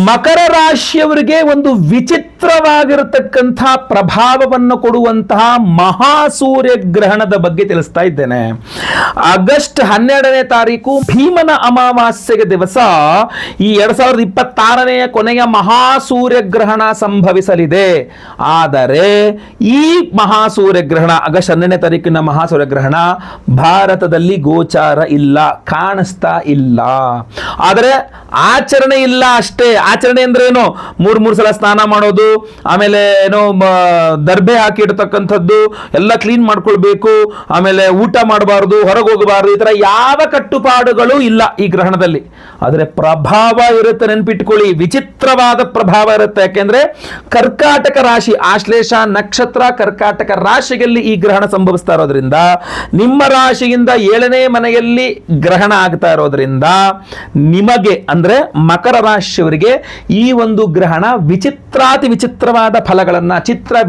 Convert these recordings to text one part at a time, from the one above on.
ಮಕರ ರಾಶಿಯವರಿಗೆ ಒಂದು ವಿಚಿತ್ರವಾಗಿರತಕ್ಕಂಥ ಪ್ರಭಾವವನ್ನು ಕೊಡುವಂತಹ ಮಹಾಸೂರ್ಯ ಗ್ರಹಣದ ಬಗ್ಗೆ ತಿಳಿಸ್ತಾ ಇದ್ದೇನೆ. ಆಗಸ್ಟ್ 12ನೇ ತಾರೀಕು ಭೀಮನ ಅಮಾವಾಸ್ಯೆಗೆ ದಿವಸ ಈ 2026ನೇ ಕೊನೆಯ ಮಹಾಸೂರ್ಯ ಗ್ರಹಣ ಸಂಭವಿಸಲಿದೆ. ಆದರೆ ಈ ಮಹಾಸೂರ್ಯ ಗ್ರಹಣ ಆಗಸ್ಟ್ 12ನೇ ತಾರೀಕಿನ ಮಹಾಸೂರ್ಯ ಗ್ರಹಣ ಭಾರತದಲ್ಲಿ ಗೋಚಾರ ಇಲ್ಲ, ಕಾಣಿಸ್ತಾ ಇಲ್ಲ. ಆದರೆ ಆಚರಣೆ ಇಲ್ಲ ಅಷ್ಟೇ. ಆಚರಣೆ ಅಂದ್ರೆ ಏನು? ಮೂರ್ ಸಲ ಸ್ನಾನ ಮಾಡೋದು, ಆಮೇಲೆ ಏನೋ ದರ್ಬೆ ಹಾಕಿ ಇಡತಕ್ಕಂಥದ್ದು, ಎಲ್ಲ ಕ್ಲೀನ್ ಮಾಡ್ಕೊಳ್ಬೇಕು, ಆಮೇಲೆ ಊಟ ಮಾಡಬಾರ್ದು, ಹೊರಗೆ ಹೋಗಬಾರ್ದು, ಈ ತರ ಯಾವ ಕಟ್ಟುಪಾಡುಗಳು ಇಲ್ಲ ಈ ಗ್ರಹಣದಲ್ಲಿ. ಆದರೆ ಪ್ರಭಾವ ಇರುತ್ತೆ, ನೆನ್ಪಿಟ್ಕೊಳ್ಳಿ, ವಿಚಿತ್ರವಾದ ಪ್ರಭಾವ ಇರುತ್ತೆ. ಯಾಕೆಂದ್ರೆ ಕರ್ಕಾಟಕ ರಾಶಿ, ಆಶ್ಲೇಷ ನಕ್ಷತ್ರ ಕರ್ಕಾಟಕ ರಾಶಿಯಲ್ಲಿ ಈ ಗ್ರಹಣ ಸಂಭವಿಸ್ತಾ ಇರೋದ್ರಿಂದ, ನಿಮ್ಮ ರಾಶಿಯಿಂದ 7ನೇ ಮನೆಯಲ್ಲಿ ಗ್ರಹಣ ಆಗ್ತಾ ಇರೋದ್ರಿಂದ ನಿಮಗೆ ಅಂದ್ರೆ ಮಕರ ರಾಶಿಯವರಿಗೆ ಈ ಒಂದು ಗ್ರಹಣ ವಿಚಿತ್ರಾತಿ ವಿಚಿತ್ರವಾದ ಫಲಗಳನ್ನ,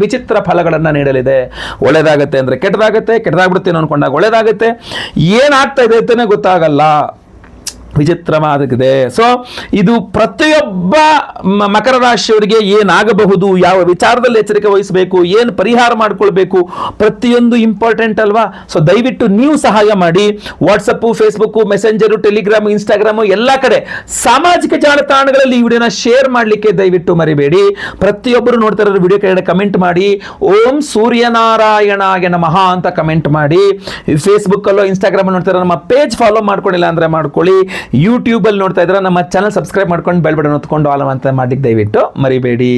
ವಿಚಿತ್ರ ಫಲಗಳನ್ನ ನೀಡಲಿದೆ. ಒಳ್ಳೇದಾಗತ್ತೆ ಅಂದ್ರೆ ಕೆಟ್ಟದಾಗತ್ತೆ, ಕೆಟ್ಟದಾಗ್ಬಿಡುತ್ತೇನೋ ಅನ್ಕೊಂಡಾಗ ಒಳ್ಳೇದಾಗತ್ತೆ, ಏನಾಗ್ತಾ ಇದೆ ಅಂತಾನೆ ಗೊತ್ತಾಗಲ್ಲ, ವಿಚಿತ್ರವಾಗಿದೆ. ಸೊ ಇದು ಪ್ರತಿಯೊಬ್ಬ ಮಕರ ರಾಶಿಯವರಿಗೆ ಏನಾಗಬಹುದು, ಯಾವ ವಿಚಾರದಲ್ಲಿ ಎಚ್ಚರಿಕೆ ವಹಿಸಬೇಕು, ಏನು ಪರಿಹಾರ ಮಾಡ್ಕೊಳ್ಬೇಕು, ಪ್ರತಿಯೊಂದು ಇಂಪಾರ್ಟೆಂಟ್ ಅಲ್ವಾ. ಸೊ ದಯವಿಟ್ಟು ನೀವು ಸಹಾಯ ಮಾಡಿ. WhatsApp, Facebook, messenger, Telegram, Instagram ಎಲ್ಲ ಕಡೆ ಸಾಮಾಜಿಕ ಜಾಲತಾಣಗಳಲ್ಲಿ ಈ ವಿಡಿಯೋನ ಶೇರ್ ಮಾಡಲಿಕ್ಕೆ ದಯವಿಟ್ಟು ಮರಿಬೇಡಿ. ಪ್ರತಿಯೊಬ್ಬರು ನೋಡ್ತಾ ಇರೋ ವಿಡಿಯೋ ಕೆಳಗಡೆ ಕಮೆಂಟ್ ಮಾಡಿ, ಓಂ ಸೂರ್ಯನಾರಾಯಣಾಯ ನಮಃ ಅಂತ ಕಮೆಂಟ್ ಮಾಡಿ. ಫೇಸ್ಬುಕ್ ಅಲ್ಲೋ ಇನ್ಸ್ಟಾಗ್ರಾಮ್ ನೋಡ್ತಾ ಇರೋ ನಮ್ಮ ಪೇಜ್ ಫಾಲೋ ಮಾಡ್ಕೊಂಡಿಲ್ಲ ಅಂದ್ರೆ ಮಾಡ್ಕೊಳ್ಳಿ. ಯೂಟ್ಯೂಬ್ ಅಲ್ಲಿ ನೋಡ್ತಾ ಇದ್ರೆ ನಮ್ಮ ಚಾನಲ್ ಸಬ್ಸ್ಕ್ರೈಬ್ ಮಾಡ್ಕೊಂಡು ಬೆಲ್ ಬಟನ್ ಒತ್ಕೊಂಡು ಆಲ್ ಅಂತ ಮಾಡ್ಲಿಕ್ಕೆ ದಯವಿಟ್ಟು ಮರಿಬೇಡಿ.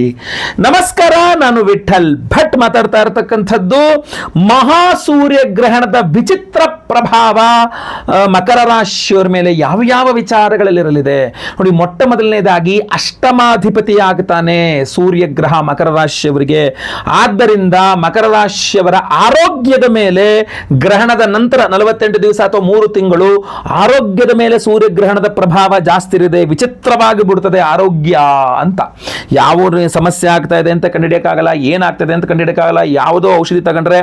ನಮಸ್ಕಾರ, ನಾನು ವಿಠಲ್ ಭಟ್ ಮಾತಾಡ್ತಾ ಇರತಕ್ಕಂಥದ್ದು. ಮಹಾಸೂರ್ಯ ಗ್ರಹಣದ ವಿಚಿತ್ರ ಪ್ರಭಾವ ಮಕರ ರಾಶಿಯವರ ಮೇಲೆ ಯಾವ ಯಾವ ವಿಚಾರಗಳಲ್ಲಿರಲಿದೆ ನೋಡಿ. ಮೊಟ್ಟ ಮೊದಲನೇದಾಗಿ ಅಷ್ಟಮಾಧಿಪತಿ ಆಗ್ತಾನೆ ಸೂರ್ಯ ಗ್ರಹ ಮಕರ ರಾಶಿಯವರಿಗೆ. ಆದ್ದರಿಂದ ಮಕರ ರಾಶಿಯವರ ಆರೋಗ್ಯದ ಮೇಲೆ ಗ್ರಹಣದ ನಂತರ 48 ದಿವಸ ಅಥವಾ 3 ತಿಂಗಳು ಆರೋಗ್ಯದ ಮೇಲೆ ಸೂರ್ಯ ಗ್ರಹಣದ ಪ್ರಭಾವ ಜಾಸ್ತಿ ಇದೆ. ವಿಚಿತ್ರವಾಗಿ ಬಿಡುತ್ತದೆ ಆರೋಗ್ಯ ಅಂತ. ಯಾವ ಸಮಸ್ಯೆ ಆಗ್ತಾ ಇದೆ ಅಂತ ಕಂಡುಹಿಡಿಯಕ್ಕಾಗಲ್ಲ, ಏನಾಗ್ತದೆ ಅಂತ ಕಂಡುಹಿಡಿಯಕ್ಕಾಗಲ್ಲ. ಯಾವುದೋ ಔಷಧಿ ತಗೊಂಡ್ರೆ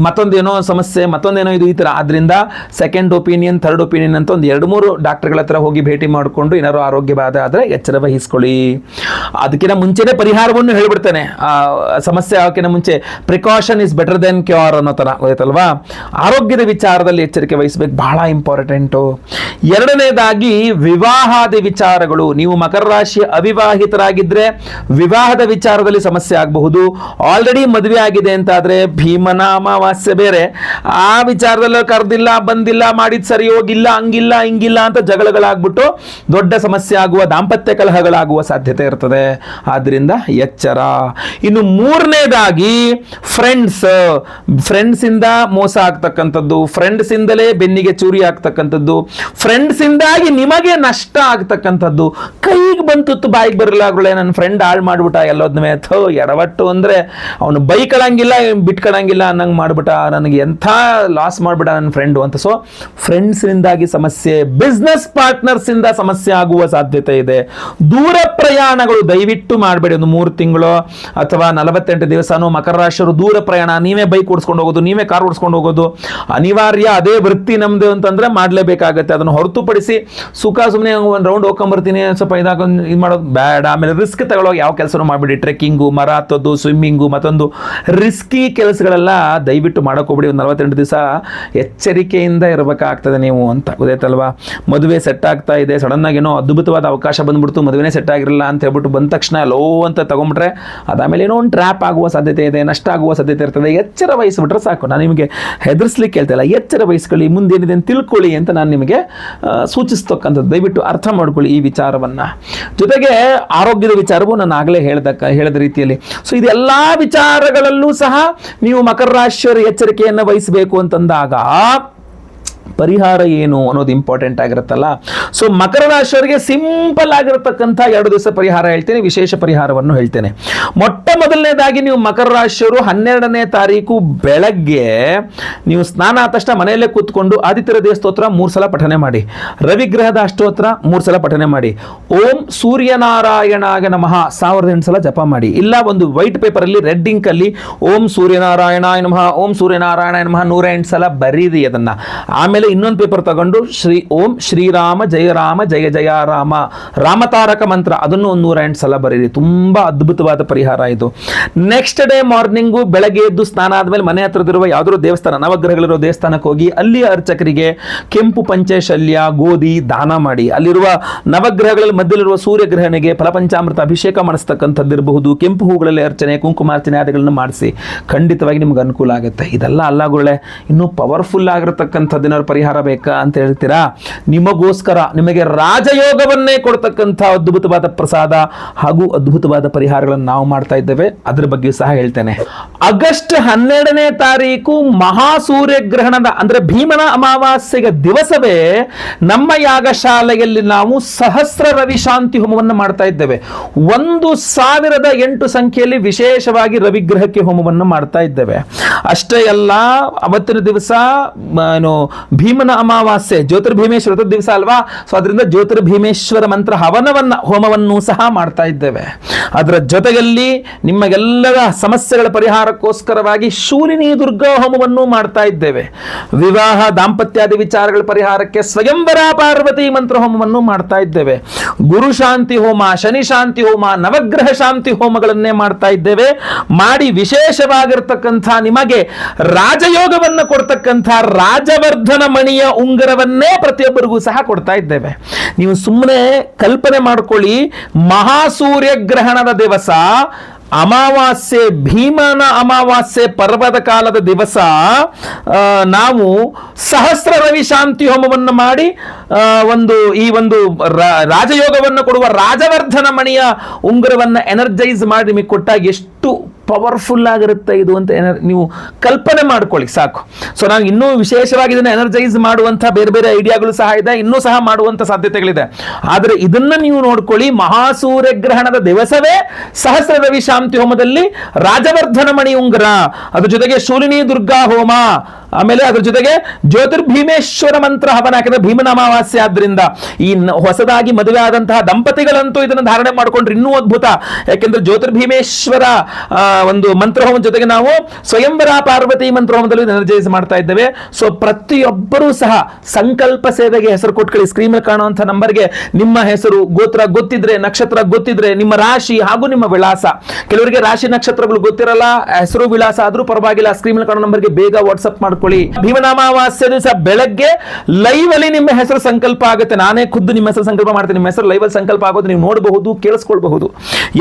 ಮತ್ತೊಂದೇನೋ ಸಮಸ್ಯೆ, ಮತ್ತೊಂದೇನೋ ಇದು, ಈ ತರ. ಆದ್ರಿಂದ ಸೆಕೆಂಡ್ ಒಪಿನಿಯನ್, ಥರ್ಡ್ ಒಪಿನಿಯನ್ ಅಂತ ಒಂದು 2-3 ಡಾಕ್ಟರ್ಗಳ ಹತ್ರ ಹೋಗಿ ಭೇಟಿ ಮಾಡಿಕೊಂಡು ಏನಾದ್ರು ಆರೋಗ್ಯ ಬಾಧೆ ಆದರೆ ಎಚ್ಚರ ವಹಿಸ್ಕೊಳ್ಳಿ. ಅದಕ್ಕಿಂತ ಮುಂಚೆನೆ ಪರಿಹಾರವನ್ನು ಹೇಳ್ಬಿಡ್ತೇನೆ. ಸಮಸ್ಯೆ ಆಗೋಕ್ಕಿಂತ ಮುಂಚೆ precaution is better then cure ಅನ್ನೋ ತರ ಗೊತ್ತಲ್ವಾ. ಆರೋಗ್ಯದ ವಿಚಾರದಲ್ಲಿ ಎಚ್ಚರಿಕೆ ವಹಿಸಬೇಕು, ಬಹಳ ಇಂಪಾರ್ಟೆಂಟು. ಎರಡನೇದಾಗಿ ವಿವಾಹಾದಿ ವಿಚಾರಗಳು. ನೀವು ಮಕರ ರಾಶಿ ಅವಿವಾಹಿತರಾಗಿದ್ರೆ ವಿವಾಹದ ವಿಚಾರದಲ್ಲಿ ಸಮಸ್ಯೆ ಆಗಬಹುದು. ಆಲ್ರೆಡಿ ಮದುವೆ ಆಗಿದೆ ಅಂತಾದ್ರೆ ಭೀಮನ ಅಮಾವಾಸ್ಯೆ ಬೇರೆ, ಆ ವಿಚಾರದಲ್ಲಿ ಕರೆದಿಲ್ಲ, ಬಂದಿಲ್ಲ, ಮಾಡಿದ್ ಸರಿ ಹೋಗಿಲ್ಲ, ಹಂಗಿಲ್ಲ ಹಿಂಗಿಲ್ಲ ಅಂತ ಜಗಳಗಳಾಗ್ಬಿಟ್ಟು ದೊಡ್ಡ ಸಮಸ್ಯೆ ಆಗುವ, ದಾಂಪತ್ಯ ಕಲಹಗಳಾಗುವ ಸಾಧ್ಯತೆ ಇರ್ತದೆ. ಆದ್ರಿಂದ ಎಚ್ಚರ. ಇನ್ನು ಮೂರನೇದಾಗಿ ಫ್ರೆಂಡ್ಸ್ ಇಂದ ಮೋಸ ಆಗ್ತಕ್ಕಂಥದ್ದು, ಫ್ರೆಂಡ್ಸ್ ಇಂದಲೇ ಬೆನ್ನಿಗೆ ಚೂರಿ ಆಗ್ತಕ್ಕಂಥದ್ದು, ಫ್ರೆಂಡ್ಸ್ ಇಂದಾಗಿ ನಿಮಗೆ ನಷ್ಟ ಆಗ್ತಕ್ಕಂಥದ್ದು. ಕೈಗೆ ಬಂತು ಬಾಯಿಗೆ ಬರಲಾಗ್ರಳೆ, ನನ್ನ ಫ್ರೆಂಡ್ ಹಾಳು ಮಾಡ್ಬಿಟ್ಟ ಎಲ್ಲೋದ್ನವೇ, ಎಡವಟ್ಟು ಅಂದ್ರೆ ಅವನು ಬೈಕಳಂಗಿಲ್ಲ ಬಿಟ್ಕೊಳಂಗಿಲ್ಲ ಅನ್ನಂಗೆ ಮಾಡ್ಬಿಟ್ಟ, ನನಗೆ ಎಂಥ ಲಾಸ್ ಮಾಡ್ಬಿಟ್ಟ ನನ್ನ ಫ್ರೆಂಡು ಅಂತ. ಸೊ ಫ್ರೆಂಡ್ಸ್ ಇಂದಾಗಿ ಸಮಸ್ಯೆ, ಬಿಸ್ನೆಸ್ ಪಾರ್ಟ್ನರ್ಸ್ ಇಂದ ಸಮಸ್ಯೆ ಆಗುವ ಸಾಧ್ಯತೆ ಇದೆ. ದೂರ ಪ್ರಯಾಣಗಳು ದಯವಿಟ್ಟು ಮಾಡಬೇಡಿ. ಒಂದು 3 ತಿಂಗಳು ಅಥವಾ 48 ದಿವಸನೂ ಮಕರ ರಾಶಿಯವರು ದೂರ ಪ್ರಯಾಣ, ನೀವೇ ಬೈಕ್ ಓಡಿಸ್ಕೊಂಡು ಹೋಗೋದು, ನೀವೇ ಕಾರ್ ಓಡಿಸ್ಕೊಂಡು ಹೋಗೋದು ಅನಿವಾರ್ಯ. ಅದೇ ವೃತ್ತಿ ನಮ್ದು ಅಂತಂದ್ರೆ ಮಾಡಲೇಬೇಕಾಗತ್ತೆ. ಅದನ್ನು ಹೊರತುಪಡಿಸಿ ಸುಖ ಸುಮ್ಮನೆ ಒಂದು ರೌಂಡ್ ಹೋಗ್ಕೊಂಬರ್ತೀನಿ, ಸ್ವಲ್ಪ ಇದು ಮಾಡೋದು ಬೇಡ. ಆಮೇಲೆ ರಿಸ್ಕ್ ತಗೊಳ್ಳೋಕೆ ಯಾವ ಕೆಲಸನೂ ಮಾಡಬೇಡಿ. ಟ್ರೆಕ್ಕಿಂಗು, ಮರ ಹತ್ತೋದು, ಸ್ವಿಮ್ಮಿಂಗು, ಮತ್ತೊಂದು ರಿಸ್ಕಿ ಕೆಲಸಗಳೆಲ್ಲ ದಯವಿಟ್ಟು ಮಾಡೋಕೆ ಹೋಗ್ಬಿಡಿ. ಒಂದು 48 ದಿವಸ ಎಚ್ಚರಿಕೆಯಿಂದ ಇರಬೇಕಾಗ್ತದೆ ನೀವು ಅಂತ ಗೊತ್ತಾಯ್ತಲ್ವಾ. ಮದುವೆ ಸೆಟ್ ಆಗ್ತಾ ಇದೆ, ಸಡನ್ ಆಗಿ ಏನೋ ಅದ್ಭುತವಾದ ಅವಕಾಶ ಬಂದ್ಬಿಡ್ತು, ಮದುವೆನೇ ಸೆಟ್ ಆಗಿರಲಿಲ್ಲ ಅಂತ ಹೇಳ್ಬಿಟ್ಟು ಬಂದ ತಕ್ಷಣ ಲೋ ಅಂತ ತಗೊಂಡ್ಬಿಟ್ರೆ ಅದಾಮೇಲೆ ಏನೋ ಒಂದು ಟ್ರ್ಯಾಪ್ ಆಗುವ ಸಾಧ್ಯತೆ ಇದೆ, ನಷ್ಟ ಆಗುವ ಸಾಧ್ಯತೆ ಇರ್ತದೆ. ಎಚ್ಚರ ವಹಿಸ್ಬಿಟ್ರೆ ಸಾಕು. ನಾನು ನಿಮಗೆ ಹೆದರ್ಸ್ಲಿಕ್ಕೆ ಹೇಳ್ತಾ ಇಲ್ಲ, ಎಚ್ಚರ ವಹಿಸ್ಕೊಳ್ಳಿ, ಮುಂದೇನಿದೆ ಅಂತ ತಿಳ್ಕೊಳ್ಳಿ ಅಂತ ನಾನು ನಿಮಗೆ ಸೂಚಿಸ್ತಕ್ಕಂಥದ್ದು. ದಯವಿಟ್ಟು ಅರ್ಥ ಮಾಡ್ಕೊಳ್ಳಿ ಈ ವಿಚಾರವನ್ನ. ಜೊತೆಗೆ ಆರೋಗ್ಯದ ವಿಚಾರವೂ ನಾನು ಆಗಲೇ ಹೇಳಿದ ರೀತಿಯಲ್ಲಿ. ಸೊ ಇದೆಲ್ಲ ವಿಚಾರಗಳಲ್ಲೂ ಸಹ ನೀವು ಮಕರ ರಾಶಿಯವರ ಎಚ್ಚರಿಕೆಯನ್ನು ವಹಿಸಬೇಕು ಅಂತಂದಾಗ ಪರಿಹಾರ ಏನು ಅನ್ನೋದು ಇಂಪಾರ್ಟೆಂಟ್ ಆಗಿರುತ್ತಲ್ಲ. ಸೊ ಮಕರ ರಾಶಿಯವರಿಗೆ ಸಿಂಪಲ್ ಆಗಿರತಕ್ಕಂಥ 2 ದಿವಸ ಪರಿಹಾರ ಹೇಳ್ತೇನೆ, ವಿಶೇಷ ಪರಿಹಾರವನ್ನು ಹೇಳ್ತೇನೆ. ಮೊಟ್ಟ ಮೊದಲನೇದಾಗಿ ನೀವು ಮಕರ ರಾಶಿಯವರು 12ನೇ ತಾರೀಕು ಬೆಳಗ್ಗೆ ನೀವು ಸ್ನಾನ ಆದ ತಕ್ಷಣ ಮನೆಯಲ್ಲೇ ಕೂತ್ಕೊಂಡು ಆದಿತ್ಯ ಹೃದಯ ಸ್ತೋತ್ರ 3 ಸಲ ಪಠನೆ ಮಾಡಿ, ರವಿಗ್ರಹದ ಅಷ್ಟೋತ್ರ 3 ಸಲ ಪಠನೆ ಮಾಡಿ, ಓಂ ಸೂರ್ಯನಾರಾಯಣಾಯ ನಮಃ 1008 ಸಲ ಜಪ ಮಾಡಿ. ಇಲ್ಲ ಒಂದು ವೈಟ್ ಪೇಪರ್ ಅಲ್ಲಿ ರೆಡ್ ಇಂಕ್ ಅಲ್ಲಿ ಓಂ ಸೂರ್ಯನಾರಾಯಣಾಯ ನಮಃ, ಓಂ ಸೂರ್ಯನಾರಾಯಣಾಯ ನಮಃ 108 ಸಲ ಬರೀರಿ ಅದನ್ನ. ಆಮೇಲೆ ಆಮೇಲೆ ಇನ್ನೊಂದು ಪೇಪರ್ ತಗೊಂಡು ಓಂ ಶ್ರೀರಾಮ ಜಯ ರಾಮ ಜಯ ಜಯ ರಾಮ ರಾಮತಾರಕ ಮಂತ್ರ ಅದನ್ನು 108 ಸಲ ಬರೀರಿ. ತುಂಬಾ ಅದ್ಭುತವಾದ ಪರಿಹಾರ ಇದು. ನೆಕ್ಸ್ಟ್ ಡೇ ಮಾರ್ನಿಂಗು ಬೆಳಗ್ಗೆ ಎದ್ದು ಸ್ನಾನ ಆದ್ಮೇಲೆ ಮನೆ ಹತ್ರದಿರುವ ಯಾವ್ದಾದ್ರು ದೇವಸ್ಥಾನ, ನವಗ್ರಹಗಳಿರೋ ದೇವಸ್ಥಾನಕ್ಕೆ ಹೋಗಿ ಅಲ್ಲಿ ಅರ್ಚಕರಿಗೆ ಕೆಂಪು ಪಂಚಶಲ್ಯ ಗೋಧಿ ದಾನ ಮಾಡಿ, ಅಲ್ಲಿರುವ ನವಗ್ರಹಗಳಲ್ಲಿ ಮಧ್ಯದಲ್ಲಿರುವ ಸೂರ್ಯಗ್ರಹನಿಗೆ ಫಲಪಂಚಾಮೃತ ಅಭಿಷೇಕ ಮಾಡಿಸ್ತಕ್ಕಂಥದ್ದಿರಬಹುದು, ಕೆಂಪು ಹೂಗಳಲ್ಲಿ ಅರ್ಚನೆ ಕುಂಕುಮಾರ್ಚನೆ ಆದಿಗಳನ್ನ ಮಾಡಿಸಿ, ಖಂಡಿತವಾಗಿ ನಿಮ್ಗೆ ಅನುಕೂಲ ಆಗುತ್ತೆ. ಇದೆಲ್ಲ ಅಲ್ಲಗುಳ್ಳೆ ಇನ್ನೂ ಪವರ್ಫುಲ್ ಆಗಿರತಕ್ಕಂಥದ್ದು ಏನಾದ್ರು ಪರಿಹಾರ ಬೇಕಾ ಅಂತ ಹೇಳ್ತೀರಾ? ನಿಮಗೋಸ್ಕರ ನಿಮಗೆ ರಾಜಯೋಗವನ್ನೇ ಕೊಡ್ತಕ್ಕಂಥ ಅದ್ಭುತವಾದ ಪ್ರಸಾದ ಹಾಗೂ ಅದ್ಭುತವಾದ ಪರಿಹಾರಗಳನ್ನು ನಾವು ಮಾಡ್ತಾ ಇದ್ದೇವೆ. ಅದ್ರ ಬಗ್ಗೆ ಸಹ ಹೇಳ್ತೇನೆ. ಆಗಸ್ಟ್ 12ನೇ ತಾರೀಕು ಮಹಾ ಸೂರ್ಯಗ್ರಹಣದ ಅಂದ್ರೆ ಭೀಮನ ಅಮಾವಾಸ್ಯೆಗೆ ದಿವಸವೇ ನಮ್ಮ ಯಾಗಶಾಲೆಯಲ್ಲಿ ನಾವು ಸಹಸ್ರ ರವಿ ಶಾಂತಿ ಹೋಮವನ್ನು ಮಾಡ್ತಾ ಇದ್ದೇವೆ. 1008 ಸಂಖ್ಯೆಯಲ್ಲಿ ವಿಶೇಷವಾಗಿ ರವಿಗ್ರಹಕ್ಕೆ ಹೋಮವನ್ನು ಮಾಡ್ತಾ ಇದ್ದೇವೆ. ಅಷ್ಟೇ ಅಲ್ಲ, ಅವತ್ತಿನ ದಿವಸ ಭೀಮನ ಅಮಾವಾಸ್ಯೆ ಜ್ಯೋತಿರ್ಭೀಮೇಶ್ವರ ದಿವಸ ಅಲ್ವಾ, ಸೊ ಅದರಿಂದ ಜ್ಯೋತಿರ್ಭೀಮೇಶ್ವರ ಮಂತ್ರ ಹೋಮವನ್ನು ಸಹ ಮಾಡ್ತಾ ಇದ್ದೇವೆ. ಅದರ ಜೊತೆಯಲ್ಲಿ ನಿಮಗೆಲ್ಲರ ಸಮಸ್ಯೆಗಳ ಪರಿಹಾರಕ್ಕೋಸ್ಕರವಾಗಿ ಶೂಲಿನಿ ದುರ್ಗಾ ಹೋಮವನ್ನು ಮಾಡ್ತಾ ಇದ್ದೇವೆ. ವಿವಾಹ ದಾಂಪತ್ಯಾದಿ ವಿಚಾರಗಳ ಪರಿಹಾರಕ್ಕೆ ಸ್ವಯಂವರ ಪಾರ್ವತಿ ಮಂತ್ರ ಹೋಮವನ್ನು ಮಾಡ್ತಾ ಇದ್ದೇವೆ. ಗುರು ಶಾಂತಿ ಹೋಮ, ಶನಿ ಶಾಂತಿ ಹೋಮ, ನವಗ್ರಹ ಶಾಂತಿ ಹೋಮಗಳನ್ನೇ ಮಾಡ್ತಾ ಇದ್ದೇವೆ. ಮಾಡಿ ವಿಶೇಷವಾಗಿರ್ತಕ್ಕಂಥ ನಿಮಗೆ ರಾಜಯೋಗವನ್ನು ಕೊಡ್ತಕ್ಕಂಥ ರಾಜವರ್ಧನ ಮಣಿಯ ಉಂಗುರವನ್ನೇ ಪ್ರತಿಯೊಬ್ಬರಿಗೂ ಸಹ ಕೊಡ್ತಾ ಇದ್ದೇವೆ. ನೀವು ಸುಮ್ಮನೆ ಕಲ್ಪನೆ ಮಾಡ್ಕೊಳ್ಳಿ, ಮಹಾಸೂರ್ಯ ಗ್ರಹಣದ ದಿವಸ ಅಮಾವಾಸ್ಯೆ, ಭೀಮನ ಅಮಾವಾಸ್ಯೆ ಪರ್ವದ ಕಾಲದ ದಿವಸ ನಾವು ಸಹಸ್ರ ರವಿ ಶಾಂತಿ ಹೋಮವನ್ನು ಮಾಡಿ ಈ ಒಂದು ರಾಜಯೋಗವನ್ನು ಕೊಡುವ ರಾಜವರ್ಧನ ಮಣಿಯ ಉಂಗುರವನ್ನು ಎನರ್ಜೈಸ್ ಮಾಡಿ ನಿಮಗೆ ಕೊಟ್ಟಾಗ ಎಷ್ಟು ಪವರ್ಫುಲ್ ಆಗಿರುತ್ತೆ ಇದು ಅಂತ ನೀವು ಕಲ್ಪನೆ ಮಾಡ್ಕೊಳ್ಳಿ ಸಾಕು. ಸೊ ನಾನು ಇನ್ನೂ ವಿಶೇಷವಾಗಿ ಇದನ್ನು ಎನರ್ಜೈಸ್ ಮಾಡುವಂಥ ಬೇರೆ ಬೇರೆ ಐಡಿಯಾಗಳು ಸಹ ಇದೆ, ಇನ್ನೂ ಸಹ ಮಾಡುವಂಥ ಸಾಧ್ಯತೆಗಳಿದೆ. ಆದರೆ ಇದನ್ನ ನೀವು ನೋಡ್ಕೊಳ್ಳಿ, ಮಹಾಸೂರ್ಯ ಗ್ರಹಣದ ದಿವಸವೇ ಸಹಸ್ರ ರವಿ ಶಾಂತಿ ಹೋಮದಲ್ಲಿ ರಾಜವರ್ಧನ ಮಣಿ ಉಂಗುರ, ಅದ್ರ ಜೊತೆಗೆ ಶೂಲಿನಿ ದುರ್ಗಾ ಹೋಮ, ಆಮೇಲೆ ಅದ್ರ ಜೊತೆಗೆ ಜ್ಯೋತಿರ್ಭೀಮೇಶ್ವರ ಮಂತ್ರ ಹವನ. ಯಾಕಂದ್ರೆ ಭೀಮನ ಅಮಾವಾಸ್ಯೆ ಆದ್ರಿಂದ ಈ ಹೊಸದಾಗಿ ಮದುವೆ ಆದಂತಹ ದಂಪತಿಗಳಂತೂ ಇದನ್ನು ಧಾರಣೆ ಮಾಡಿಕೊಂಡ್ರೆ ಇನ್ನೂ ಅದ್ಭುತ. ಯಾಕೆಂದ್ರೆ ಜ್ಯೋತಿರ್ಭೀಮೇಶ್ವರ ಒಂದು ಮಂತ್ರಹೋಮದ ಜೊತೆಗೆ ನಾವು ಸ್ವಯಂವರ ಪಾರ್ವತಿ ಮಂತ್ರಹೋಮದಲ್ಲಿ ಎನರ್ಜೈಸ್ ಮಾಡ್ತಾ ಇದ್ದೇವೆ. ಸೊ ಪ್ರತಿಯೊಬ್ಬರೂ ಸಹ ಸಂಕಲ್ಪ ಸೇವೆಗೆ ಹೆಸರು ಕೊಟ್ಕೊಳ್ಳಿ. ಸ್ಕ್ರೀನ್ ಮೇಲೆ ಕಾಣುವಂಥ ನಂಬರ್ಗೆ ನಿಮ್ಮ ಹೆಸರು, ಗೋತ್ರ ಗೊತ್ತಿದ್ರೆ, ನಕ್ಷತ್ರ ಗೊತ್ತಿದ್ರೆ, ನಿಮ್ಮ ರಾಶಿ ಹಾಗೂ ನಿಮ್ಮ ವಿಳಾಸ. ಕೆಲವರಿಗೆ ರಾಶಿ ನಕ್ಷತ್ರಗಳು ಗೊತ್ತಿರಲ್ಲ, ಹೆಸರು ವಿಳಾಸ ಆದ್ರೂ ಪರವಾಗಿಲ್ಲ, ಸ್ಕ್ರೀನ್ ಮೇಲೆ ಕಾಣೋ ನಂಬರ್ಗೆ ಬೇಗ ವಾಟ್ಸ್ಆಪ್ ಮಾಡ್ಕೊಳ್ಳಿ. ಭೀಮನಾಮಾವಾಸ್ಯ ದಿವಸ ಬೆಳಗ್ಗೆ ಲೈವ್ ಅಲ್ಲಿ ನಿಮ್ಮ ಹೆಸರು ಸಂಕಲ್ಪ ಆಗುತ್ತೆ. ನಾನೇ ಖುದ್ದು ನಿಮ್ಮ ಹೆಸರು ಸಂಕಲ್ಪ ಮಾಡ್ತೀನಿ. ನಿಮ್ಮ ಹೆಸರು ಲೈವ್ ಅಲ್ಲಿ ಸಂಕಲ್ಪ ಆಗೋದು ನೀವು ನೋಡಬಹುದು, ಕೇಳಿಸ್ಕೊಳ್ಬಹುದು.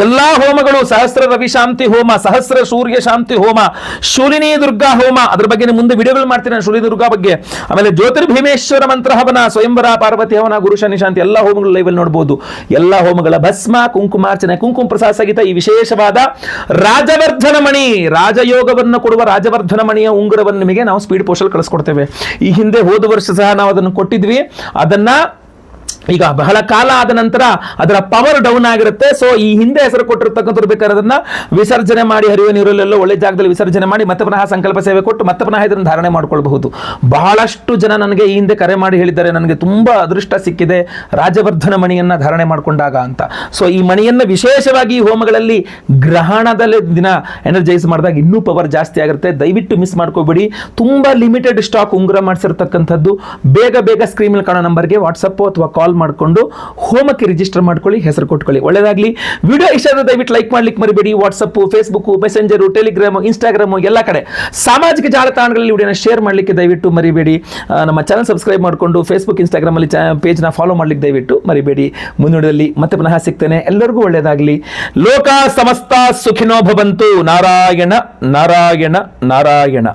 ಎಲ್ಲಾ ಹೋಮಗಳು, ಸಹಸ್ರ ರವಿ ಶಾಂತಿ ಹೋಮ, ಸಹಸ್ರ ಸೂರ್ಯ ಶಾಂತಿ ಹೋಮ, ಶೂಲಿನಿ ದುರ್ಗಾ ಹೋಮ, ಅದ್ರ ಬಗ್ಗೆ ಮುಂದೆ ವಿಡಿಯೋಗಳು ಮಾಡ್ತೀನಿ ನಾನು ಶೂಲಿನಿ ದುರ್ಗಾ ಬಗ್ಗೆ. ಆಮೇಲೆ ಜ್ಯೋತಿರ್ಭೀಮೇಶ್ವರ ಮಂತ್ರ ಹವನ, ಸ್ವಯಂವರ ಪಾರ್ವತಿ ಹವನ, ಗುರು ಶನಿ ಶಾಂತಿ, ಎಲ್ಲ ಹೋಮಗಳು ಲೈವ್ ಅಲ್ಲಿ ನೋಡಬಹುದು. ಎಲ್ಲ ಹೋಮಗಳ ಭಸ್ಮ, ಕುಂಕುಮಾರ್ಚನೆ, ಕುಂಕುಮ ಪ್ರಸಾದ ಸಹಿತ ಈ ವಿಶೇಷವಾದ ರಾಜವರ್ಧನ ಮಣಿ, ರಾಜಯೋಗವನ್ನು ಕೊಡುವ ರಾಜವರ್ಧನ ಮಣಿಯ ಉಂಗುರವನ್ನು ನಿಮಗೆ ನಾವು ಸ್ಪೀಡ್ ಪೋಸ್ಟಲ್ಲಿ ಕಳಿಸ್ಕೊಡ್ತೇವೆ. ಈ ಹಿಂದೆ ಹೋದ ವರ್ಷ ಸಹ ನಾವು ಅದನ್ನು ಕೊಟ್ಟಿದ್ವಿ. ಅದನ್ನ ಈಗ ಬಹಳ ಕಾಲ ಆದ ನಂತರ ಅದರ ಪವರ್ ಡೌನ್ ಆಗಿರುತ್ತೆ. ಸೊ ಈ ಹಿಂದೆ ಹೆಸರು ಕೊಟ್ಟಿರ್ತಕ್ಕಂಥವ್ರು ಬೇಕಾದ್ರೆ ಅದನ್ನ ವಿಸರ್ಜನೆ ಮಾಡಿ, ಹರಿಯುವ ನೀರಲ್ಲೆಲ್ಲೋ ಒಳ್ಳೆ ಜಾಗದಲ್ಲಿ ವಿಸರ್ಜನೆ ಮಾಡಿ ಮತ್ತೆ ಪುನಃ ಸಂಕಲ್ಪ ಸೇವೆ ಕೊಟ್ಟು ಮತ್ತೆ ಪುನಃ ಇದನ್ನು ಧಾರಣೆ ಮಾಡ್ಕೊಳ್ಬಹುದು. ಬಹಳಷ್ಟು ಜನ ನನಗೆ ಈ ಹಿಂದೆ ಕರೆ ಮಾಡಿ ಹೇಳಿದ್ದಾರೆ, ನನಗೆ ತುಂಬಾ ಅದೃಷ್ಟ ಸಿಕ್ಕಿದೆ ರಾಜವರ್ಧನ ಮಣಿಯನ್ನ ಧಾರಣೆ ಮಾಡಿಕೊಂಡಾಗ ಅಂತ. ಸೊ ಈ ಮಣಿಯನ್ನ ವಿಶೇಷವಾಗಿ ಹೋಮಗಳಲ್ಲಿ ಗ್ರಹಣದಲ್ಲಿ ದಿನ ಎನರ್ಜೈಸ್ ಮಾಡಿದಾಗ ಇನ್ನೂ ಪವರ್ ಜಾಸ್ತಿ ಆಗಿರುತ್ತೆ. ದಯವಿಟ್ಟು ಮಿಸ್ ಮಾಡ್ಕೋಬೇಡಿ. ತುಂಬಾ ಲಿಮಿಟೆಡ್ ಸ್ಟಾಕ್ ಉಂಗುರ ಮಾಡಿಸಿರ್ತಕ್ಕಂಥದ್ದು. ಬೇಗ ಬೇಗ ಸ್ಕ್ರೀನ್ ಮೇಲೆ ಕಾಣೋ ನಂಬರ್ಗೆ ವಾಟ್ಸಪ್ ಅಥವಾ ಕಾಲ್ ಮಾಡಿಕೊಂಡು ಹೋಮಕ್ಕೆ ರಿಜಿಸ್ಟರ್ ಮಾಡ್ಕೊಳ್ಳಿ, ಹೆಸರು ಕೊಟ್ಕೊಳ್ಳಿ. ಒಳ್ಳೆಯದಾಗಲಿ. ವಿಡಿಯೋ ಇಷ್ಟ ಆದರೆ ದಯವಿಟ್ಟು ಲೈಕ್ ಮಾಡ್ಲಿಕ್ಕೆ ಮರಿಬೇಡಿ. WhatsApp, Facebook, messenger, Telegram, Instagram ಎಲ್ಲ ಕಡೆ ಸಾಮಾಜಿಕ ಜಾಲತಾಣಗಳಲ್ಲಿ ವಿಡಿಯೋನ ಶೇರ್ ಮಾಡಲಿಕ್ಕೆ ದಯವಿಟ್ಟು ಮರಿಬೇಡಿ. ನಮ್ಮ ಚಾನಲ್ ಸಬ್ಸ್ಕ್ರೈಬ್ ಮಾಡಿಕೊಂಡು ಫೇಸ್ಬುಕ್, ಇನ್ಸ್ಟಾಗ್ರಾಮ್ ಅಲ್ಲಿ ಪೇಜ್ನ ಫಾಲೋ ಮಾಡ್ಲಿಕ್ಕೆ ದಯವಿಟ್ಟು ಮರಿಬೇಡಿ. ಮುಂದಿನದಲ್ಲಿ ಮತ್ತೆ ಪುನಃ ಸಿಗ್ತೇನೆ. ಎಲ್ಲರಿಗೂ ಒಳ್ಳೆಯದಾಗಲಿ. ಲೋಕ ಸಮಸ್ತ ಸುಖಿನೋ ಭವಂತು. ನಾರಾಯಣ ನಾರಾಯಣ ನಾರಾಯಣ.